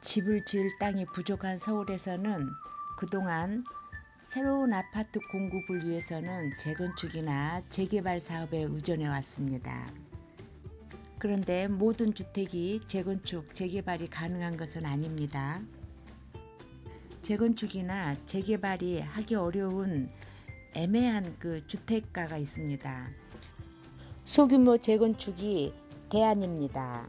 집을 지을 땅이 부족한 서울에서는 그동안 새로운 아파트 공급을 위해서는 재건축이나 재개발 사업에 의존해 왔습니다. 그런데 모든 주택이 재건축, 재개발이 가능한 것은 아닙니다. 재건축이나 재개발이 하기 어려운 애매한 주택가가 있습니다. 소규모 재건축이 대안입니다.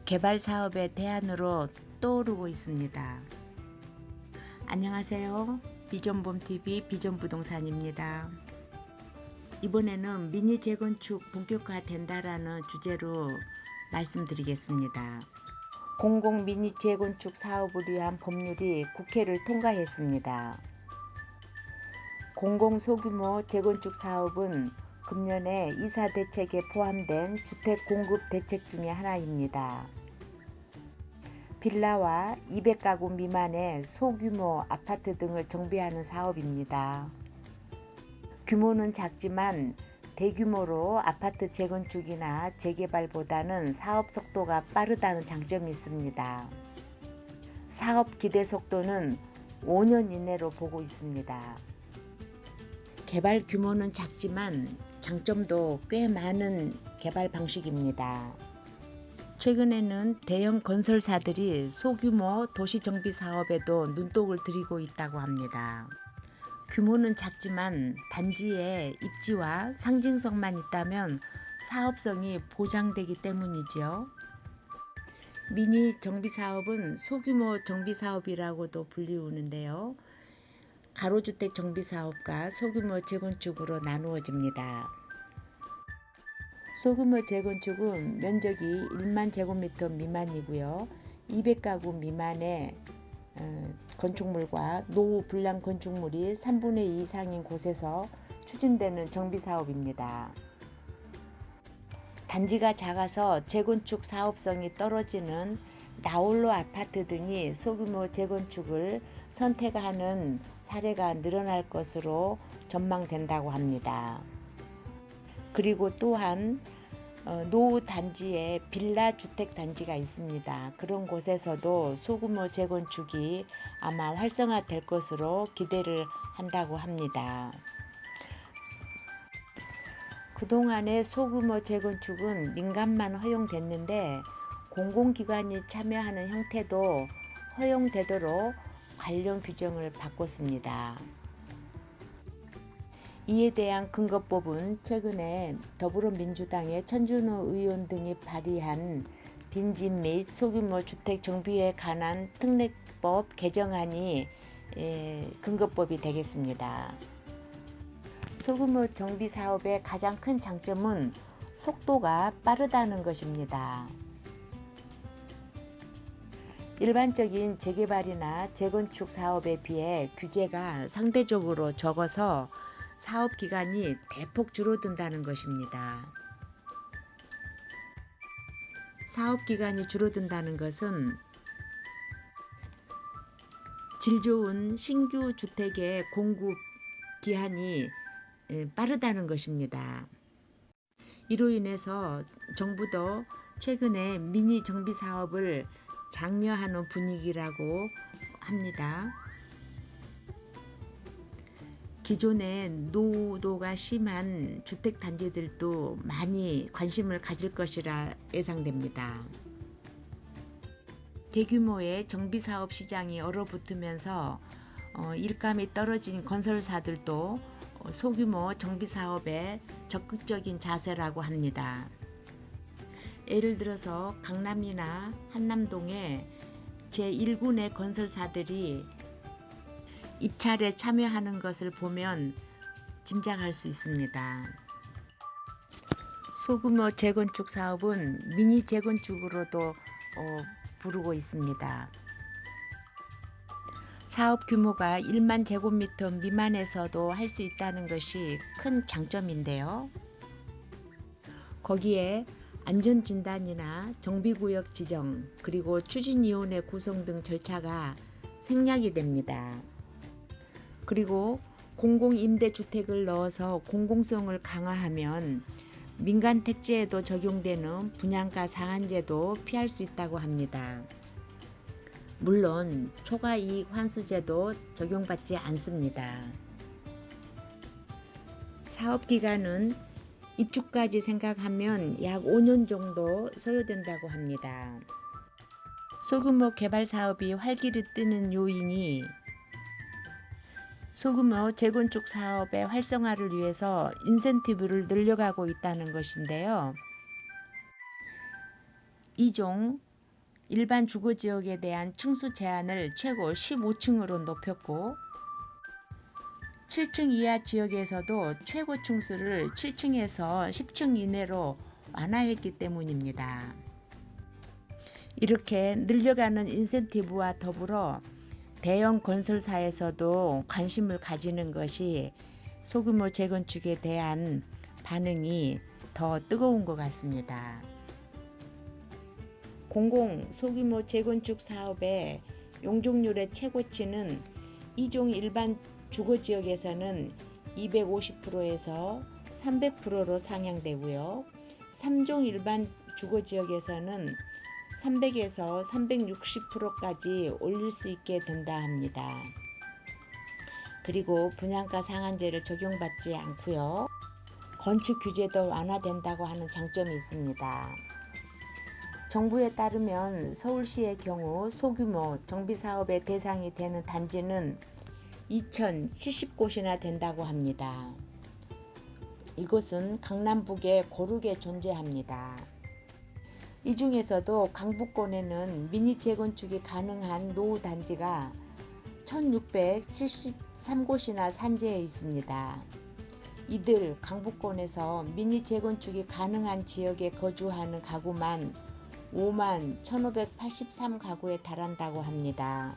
개발 사업의 대안으로 떠오르고 있습니다. 안녕하세요. 비전봄TV 비전부동산입니다. 이번에는 미니 재건축 본격화된다라는 주제로 말씀드리겠습니다. 공공 미니 재건축 사업을 위한 법률이 국회를 통과했습니다. 공공 소규모 재건축 사업은 금년에 이사 대책에 포함된 주택 공급 대책 중의 하나입니다. 빌라와 200가구 미만의 소규모 아파트 등을 정비하는 사업입니다. 규모는 작지만 대규모로 아파트 재건축이나 재개발보다는 사업 속도가 빠르다는 장점이 있습니다. 사업 기대 속도는 5년 이내로 보고 있습니다. 개발 규모는 작지만 장점도 꽤 많은 개발 방식입니다. 최근에는 대형 건설사들이 소규모 도시 정비 사업에도 눈독을 들이고 있다고 합니다. 규모는 작지만 단지의 입지와 상징성만 있다면 사업성이 보장되기 때문이죠. 미니 정비 사업은 소규모 정비 사업이라고도 불리우는데요. 가로주택 정비 사업과 소규모 재건축으로 나누어집니다. 소규모 재건축은 면적이 1만 제곱미터 미만이고요. 200가구 미만의 건축물과 노후 불량 건축물이 3분의 2 이상인 곳에서 추진되는 정비 사업입니다. 단지가 작아서 재건축 사업성이 떨어지는 나홀로 아파트 등이 소규모 재건축을 선택하는 사례가 늘어날 것으로 전망된다고 합니다. 그리고 또한 노후 단지에 빌라 주택 단지가 있습니다. 그런 곳에서도 소규모 재건축이 아마 활성화될 것으로 기대를 한다고 합니다. 그동안의 소규모 재건축은 민간만 허용됐는데 공공기관이 참여하는 형태도 허용되도록 관련 규정을 바꿨습니다. 이에 대한 근거법은 최근에 더불어민주당의 천준호 의원 등이 발의한 빈집 및 소규모 주택 정비에 관한 특례법 개정안이 근거법이 되겠습니다. 소규모 정비 사업의 가장 큰 장점은 속도가 빠르다는 것입니다. 일반적인 재개발이나 재건축 사업에 비해 규제가 상대적으로 적어서 사업 기간이 대폭 줄어든다는 것입니다. 사업 기간이 줄어든다는 것은 질 좋은 신규 주택의 공급 기한이 빠르다는 것입니다. 이로 인해서 정부도 최근에 미니 정비 사업을 장려하는 분위기라고 합니다. 기존의 노후도가 심한 주택단지들도 많이 관심을 가질 것이라 예상됩니다. 대규모의 정비사업 시장이 얼어붙으면서 일감이 떨어진 건설사들도 소규모 정비사업에 적극적인 자세라고 합니다. 예를 들어서 강남이나 한남동에 제1군의 건설사들이 입찰에 참여하는 것을 보면 짐작할 수 있습니다. 소규모 재건축 사업은 미니 재건축으로도 부르고 있습니다. 사업 규모가 1만 제곱미터 미만에서도 할 수 있다는 것이 큰 장점인데요. 거기에 안전진단이나 정비구역 지정, 그리고 추진위원회 구성 등 절차가 생략이 됩니다. 그리고 공공임대주택을 넣어서 공공성을 강화하면 민간 택지에도 적용되는 분양가 상한제도 피할 수 있다고 합니다. 물론 초과이익 환수제도 적용받지 않습니다. 사업기간은 입주까지 생각하면 약 5년 정도 소요된다고 합니다. 소규모 개발 사업이 활기를 띠는 요인이 소규모 재건축 사업의 활성화를 위해서 인센티브를 늘려가고 있다는 것인데요. 2종 일반 주거지역에 대한 층수 제한을 최고 15층으로 높였고 7층 이하 지역에서도 최고 층수를 7층에서 10층 이내로 완화했기 때문입니다. 이렇게 늘려가는 인센티브와 더불어 대형 건설사에서도 관심을 가지는 것이 소규모 재건축에 대한 반응이 더 뜨거운 것 같습니다. 공공 소규모 재건축 사업의 용적률의 최고치는 2종 일반 주거지역에서는 250%에서 300%로 상향되고요. 3종 일반 주거지역에서는 300에서 360%까지 올릴 수 있게 된다 합니다. 그리고 분양가 상한제를 적용받지 않고요. 건축 규제도 완화된다고 하는 장점이 있습니다. 정부에 따르면 서울시의 경우 소규모 정비사업의 대상이 되는 단지는 2,070곳이나 된다고 합니다. 이곳은 강남북에 고르게 존재합니다. 이 중에서도 강북권에는 미니 재건축이 가능한 노후 단지가 1,673곳이나 산재해 있습니다. 이들 강북권에서 미니 재건축이 가능한 지역에 거주하는 가구만 5만 1,583가구에 달한다고 합니다.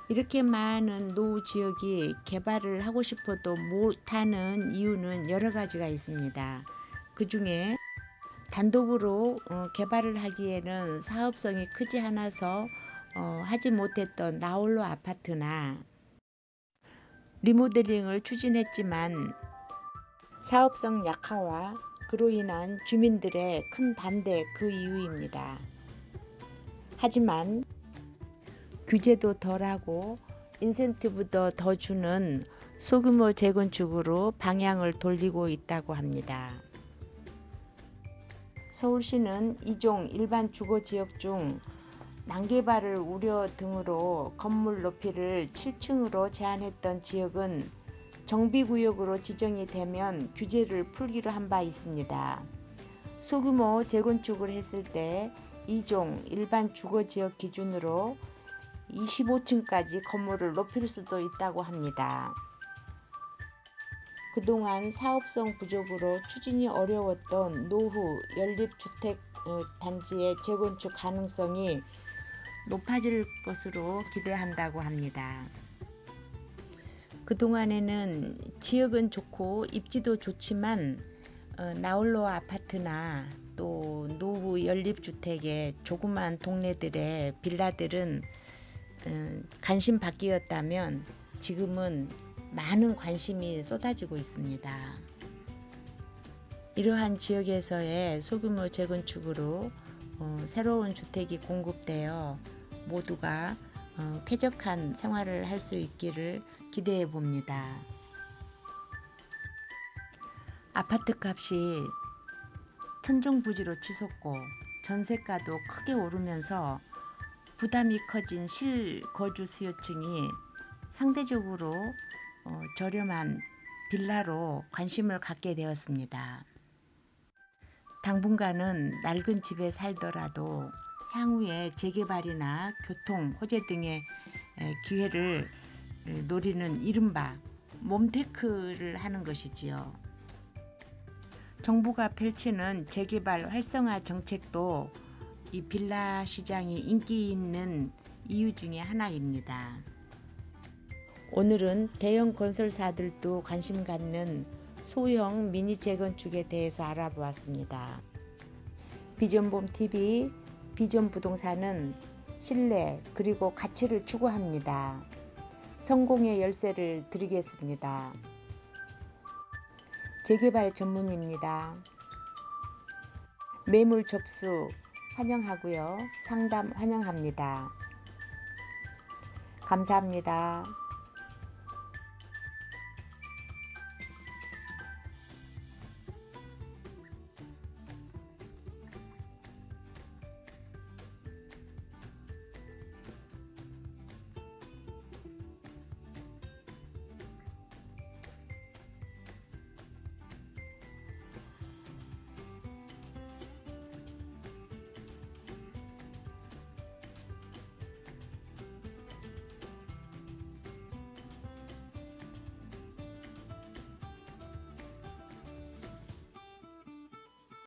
이렇게 많은 노후 지역이 개발을 하고 싶어도 못하는 이유는 여러 가지가 있습니다. 그 중에 단독으로 개발을 하기에는 사업성이 크지 않아서 하지 못했던 나홀로 아파트나 리모델링을 추진했지만 사업성 약화와 그로 인한 주민들의 큰 반대 그 이유입니다. 하지만 규제도 덜하고 인센티브도 더 주는 소규모 재건축으로 방향을 돌리고 있다고 합니다. 서울시는 2종 일반 주거지역 중 난개발을 우려 등으로 건물 높이를 7층으로 제한했던 지역은 정비구역으로 지정이 되면 규제를 풀기로 한 바 있습니다. 소규모 재건축을 했을 때 2종 일반 주거지역 기준으로 25층까지 건물을 높일 수도 있다고 합니다. 그동안 사업성 부족으로 추진이 어려웠던 노후 연립주택 단지의 재건축 가능성이 높아질 것으로 기대한다고 합니다. 그동안에는 지역은 좋고 입지도 좋지만 나홀로 아파트나 또 노후 연립주택의 조그만 동네들의 빌라들은 관심 밖이었다면 지금은 많은 관심이 쏟아지고 있습니다. 이러한 지역에서의 소규모 재건축으로 새로운 주택이 공급되어 모두가 쾌적한 생활을 할 수 있기를 기대해 봅니다. 아파트 값이 천정부지로 치솟고 전세가도 크게 오르면서 부담이 커진 실거주 수요층이 상대적으로 저렴한 빌라로 관심을 갖게 되었습니다. 당분간은 낡은 집에 살더라도 향후에 재개발이나 교통, 호재 등의 기회를 노리는 이른바 몬테크를 하는 것이지요. 정부가 펼치는 재개발 활성화 정책도 이 빌라 시장이 인기 있는 이유 중에 하나입니다. 오늘은 대형 건설사들도 관심 갖는 소형 미니 재건축에 대해서 알아보았습니다. 비전봄TV 비전부동산은 신뢰 그리고 가치를 추구합니다. 성공의 열쇠를 드리겠습니다. 재개발 전문입니다. 매물 접수, 환영하고요. 상담 환영합니다. 감사합니다.